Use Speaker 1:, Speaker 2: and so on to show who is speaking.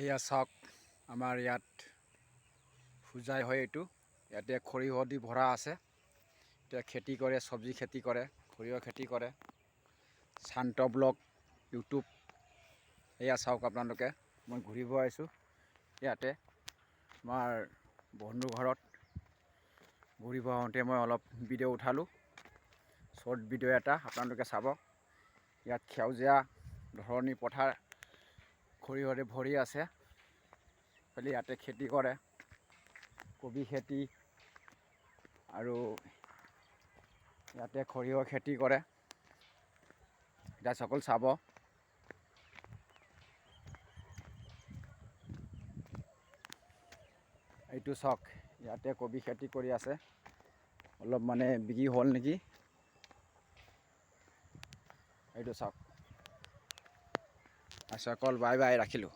Speaker 1: এয়া চাওক আমাৰ ইয়াত হোজাই হয় এইটো ইয়াতে সৰিয়হ দি ভৰা আছে এতিয়া খেতি কৰে চব্জি খেতি কৰে সৰিয়হ খেতি কৰে শান্ত ব্লগ ইউটিউব এয়া চাওক আপোনালোকে মই ঘূৰিব আহিছোঁ ইয়াতে আমাৰ বন্ধু ঘৰত ঘূৰিব আহোঁতে মই অলপ ভিডিঅ' উঠালোঁ শ্বৰ্ট ভিডিঅ' এটা আপোনালোকে চাব ইয়াত সেউজীয়া ধৰণী পথাৰ সৰিয়হৰে ভৰি আছে খালি ইয়াতে খেতি কৰে কবি খেতি আৰু ইয়াতে সৰিয়হ খেতি কৰে এতিয়া সকলো চাব এইটো চাওক ইয়াতে কবি খেতি কৰি আছে অলপ মানে বিক্ৰী হ'ল নেকি এইটো চাওক সকল বাই বাই ৰাখিলোঁ।